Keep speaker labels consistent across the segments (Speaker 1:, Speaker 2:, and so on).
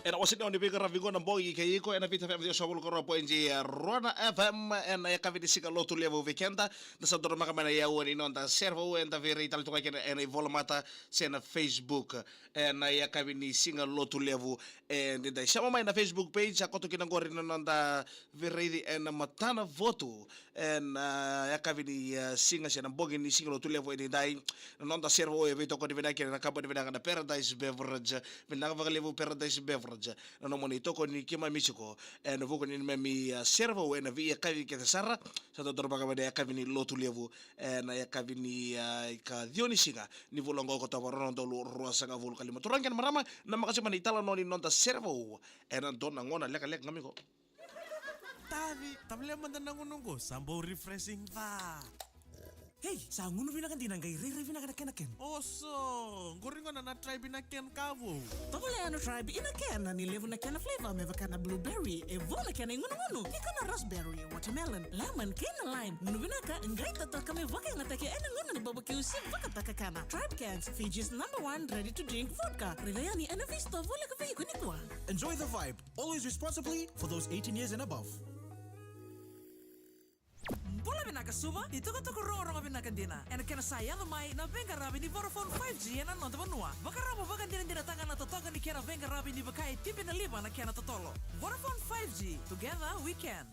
Speaker 1: Ena wasini oni bigara vigona boy kayiko ena VitiFM dio sabul koro poinji Rona FM ena ya kavidi sika lotu levo weekenda da sadoro makamana ya woni nonda servo enda veri tal toka kena ena volmata sena Facebook ena ya kavini singa lotu levo and da shama mai na Facebook page akoto kina ngori nonda veri ena matana voto ena ya kavini singa sena bogi ni singa lotu levo eni dai nonda servo e vito ko divina kena kabo divina na Paradise Beverage vina vagalevo Paradise Beverage no monito ko ni kima misiko en vuko ni memi servo en via kavi ke sara sa to dorba ka de kavi ni lotu levu en ya kavi ni ka dionisinga ni volongo ko tawaron do rosa ga vol kalima turangan marama na makasi manitala no ni nonta servo en don ngona leka lek ngamiko
Speaker 2: Tabi man na ngununggo sambo refreshing va. Hey, sa ngunu vina kan tinangay re vina kan ken. Oso, goringo na try bina ken kavo.
Speaker 3: Tole ano try bina ken ni levo na ken flavor meva kana blueberry e vola ken ngunu. Ika na raspberry, watermelon, lemon, ken lime. Ngunu vina ka ingay tata kami vaka ngatake en ngunu ni barbecue sim vaka takakana. Tribe Cans, Fiji's #1 ready to drink vodka. Rivayani and Vista vola ka vi kunikwa.
Speaker 4: Enjoy the vibe. Always responsibly for those 18 years and above.
Speaker 3: Bola binaka suba, ito ka roro ka binaka dina. And kena saya lamay na venga rabi ni Vodafone 5G na nonta banua. Baka rabo baka din tangan na totoga ni kena venga rabi ni bakai tipi na liba na kena totolo. Vodafone 5G, together we can.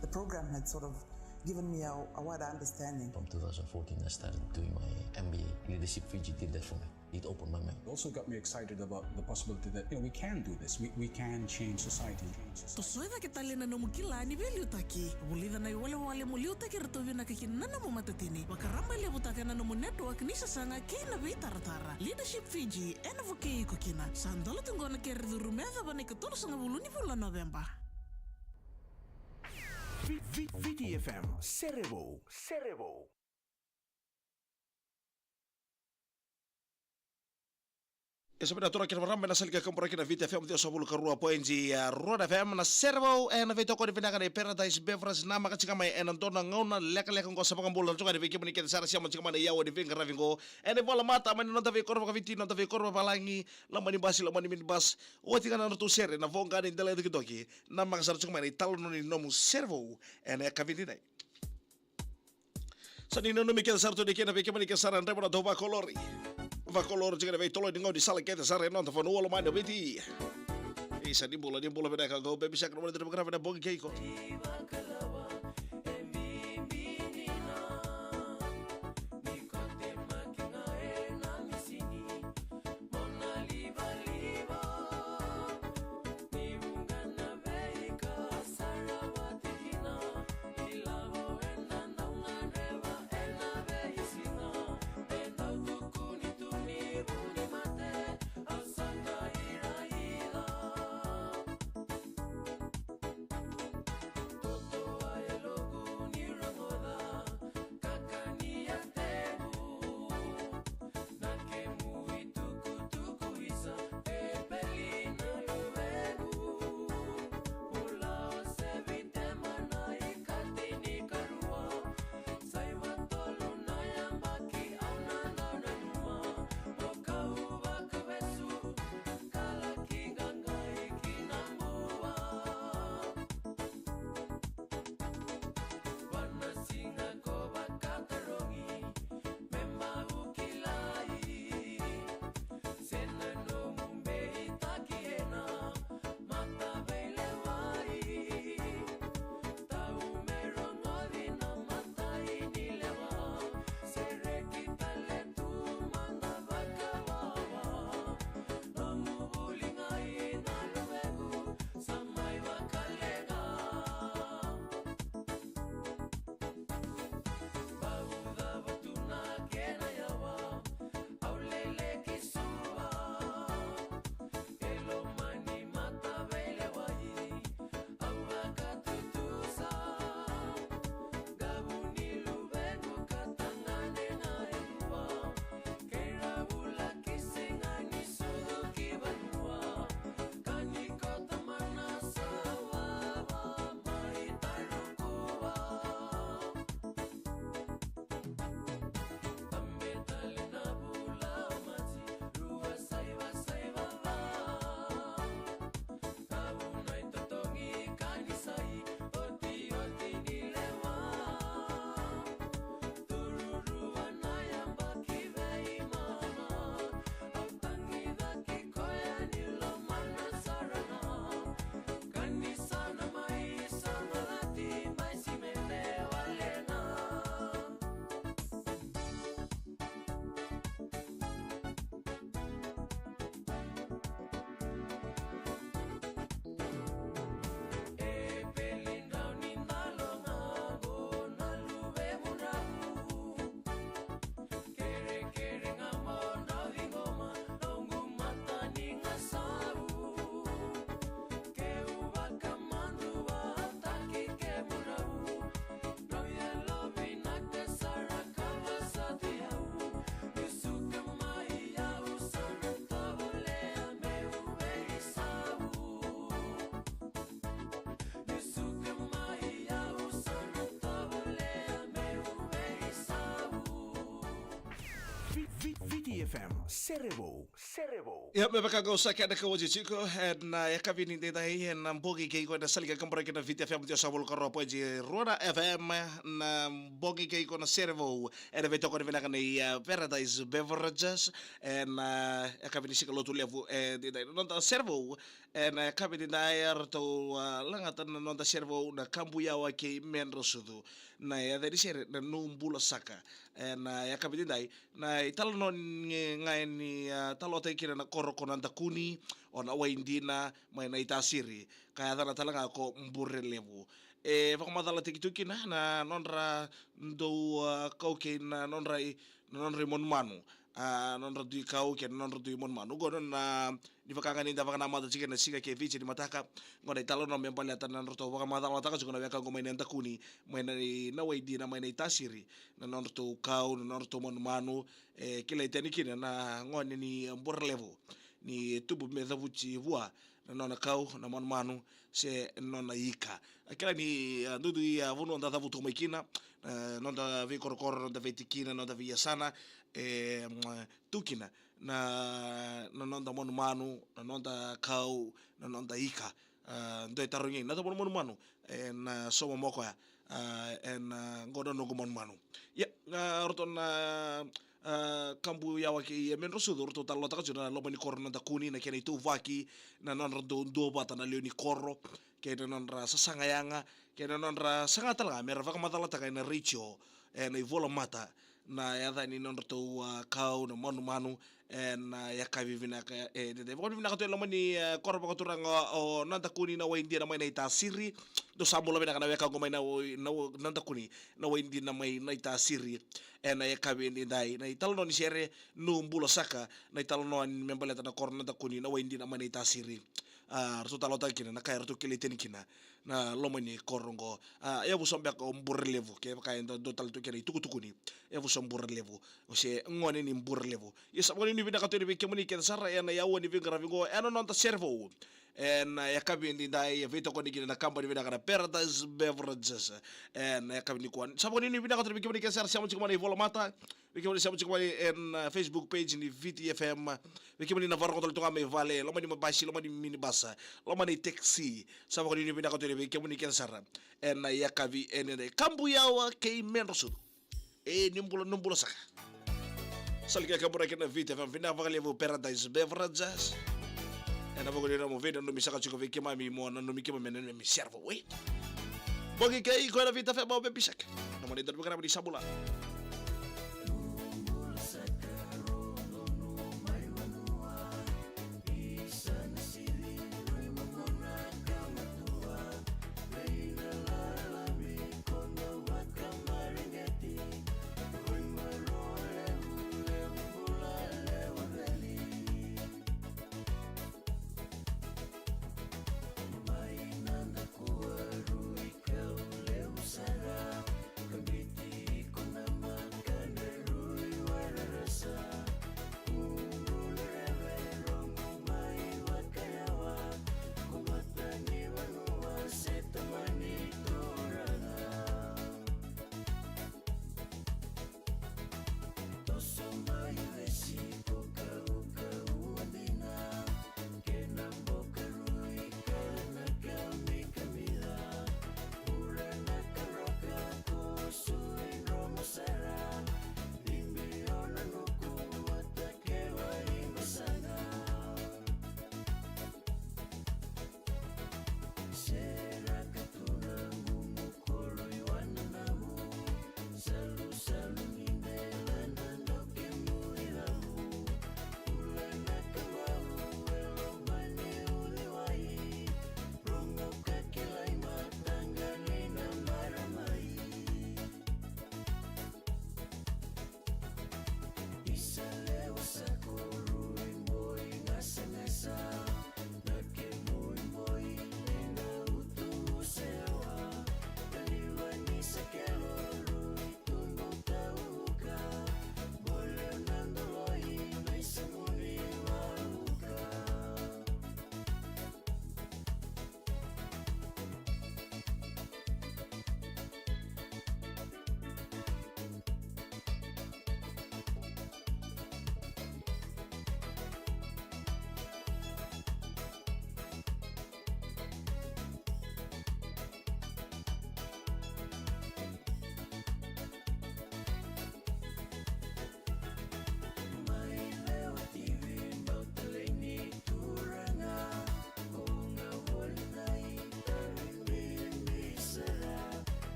Speaker 5: The program had sort of given me a wider understanding.
Speaker 6: From 2014, I started doing my MBA. Leadership Fiji did that for me. It opened my mind.
Speaker 7: It also got me excited about the possibility that we can do this. We can change society.
Speaker 3: To soida kita lena no mukila ni veli utaki. Bulida na wale muli utaki ratovi na kakina na matatini. Wakaramba ile butaka na no network ni sasanga kina taratara. Leadership Fiji enavoke iko kina. Sandalo tungona kerdu rumeza bane ketoro sanga buluni bulan November.
Speaker 4: VitiFM, Sere.
Speaker 1: Esabina tora kina marama na salika kampura kina VitiFM dio sabul karua poinji Rona FM na servo en vito ko divina kana Paradise Beverages na makachika mai en dona ngona leka ngo sabaka mbola toka diviki muni kete sara siamo chika mana yawo divinga ravingo en vola mata mani nonta ve korba viti nonta ve korba balangi lamani min bas oti kana no tu sere na vonga ni dele doki na makasara chika mai talo no ni nomu servo en ya kavini dai sa ni no mi kete sarto de kena ve kemani kete sara ndeba doba kolori va colore jika vai tolo dingo di sala kete sare non fa nuolo mai beti isa di bola beda ka go baby sak no de grave na bogi keiko
Speaker 8: VitiFM, Serebo.
Speaker 1: Ya me baka go sa kada ka waji chiko na ya kabini de dai na bogi ke ko na salga kambra ke na VitiFM dia sabul ko ropo ji Rona FM na bogi ke ko na servo era veto ko vena kana ya Paradise Beverages na ya kabini sika lotu levu de dai no ta servo na kabini dai to langata no ta servo na kambu ya wa ke menro sudu na ya de ser na numbula saka na ya kabini dai na italo no ngai ni talo te kira na koro konanta kuni o na waindina mai na itasiri kaya dana talanga ko mbure levu vako madala te kituki na nonra do kauke na nonra mon manu nonra du kauke nonra du mon manu gonon na di vakanga ni da vakana mata chike na sika ke vici di mataka ngona italo no membali atana nroto vaka madala taka chukuna veka ngomai nenta kuni mai na waindina mai na itasiri na nonra to kau na nonra to mon manu kila itani kina na ngoni ni mbure levu ni tubu medhavuchi vua na nona kau na mon manu se nona ika akila ni dudu ya vuno nda dhavu tumaikina nonda vi korokoro nonda vetikina nonda vi sana tukina na nonda mon manu na nonda kau na nonda ika ndo tarongi na mon manu na somo moko ya ngodo no mon manu ya roton kambu yawa ke men rosudur to talo taka juna lo mani korno ta kuni na kene tu vaki na non do bata na leoni korro ke non ra sasanga yanga ke non ra sanga tala mer vaka matala taka na richo na ivola mata na ya ni non to kau na manu manu na ya ka vivina ka de voni vina ka to lo mani korro ka turanga o nanta kuni na waindi na mai na ita siri do sambulo vina kana weka ngomai na nanta kuni na waindi na mai na ita siri na ya kabi ni dai na italo no ni Sere no mbulo saka na italo no ni membaleta na korna ta kuni na waindi na mani tasiri rto talo ta kina na kaya rto kile teni kina na lomani korongo ya bu sombe ko mburlevu ke ka ndo do talo to kina tukutukuni ya bu somburlevu o se ngone ni mburlevu yesa ngone ni bina ka to ni ke muni ke sara ya na ya woni vingra vingo eno non ta servo ya kabi ni dai ya vito ko ni kina na company bina kana Paradise Beverages ya kabi ni ko sa ngone ni bina ka to ni ke muni ke sara siamo chikoma ni mata wiki siamo chikoma en Facebook page ni VitiFM wiki muni na varko to to me vale lo mani mabashi lo mani mini basa lo mani taxi sa ko ni bina ka to ni ke muni ke sara ya kabi en kambu yawa ke menrosu nimbulo saka salga kabura ke na VitiFM vina vale vo Paradise Beverages na vou ganhar uma vez no me saca chico vem mami mo no me queima menino me servo wait bogi ke iko na VitiFM mo bebisak no mani do programa di sabula
Speaker 9: Kau leu sarap, kabiti ko naman.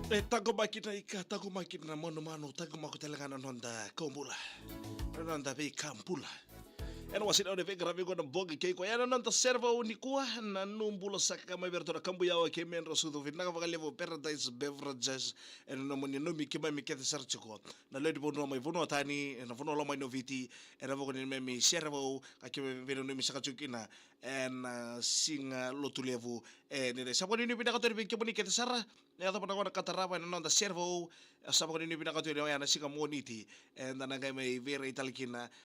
Speaker 1: Tago makina ika, tago makina mono mano, tago makutelangana nonda kombula. Nonda vi kampula. Ena wasina one vega ravi gona bogi keiko. Ena nonda serva unikua na numbula saka maberto kambu yawa kemen rasudo vinaka vakalevo Paradise Beverages. Ena nomoni nomi kima mikete sarchiko. Na ledi bono mai vono tani, ena vono loma no viti, ena vogoni memi servo akime veno nomi sakachukina. En singa lotulevu nere saboni ni pinaka tori pinke boni kete sara. Ya ta panago na kataraba na nonda servo saboni ni pinaka tori ya na singa moniti. En nangai mai vera italikina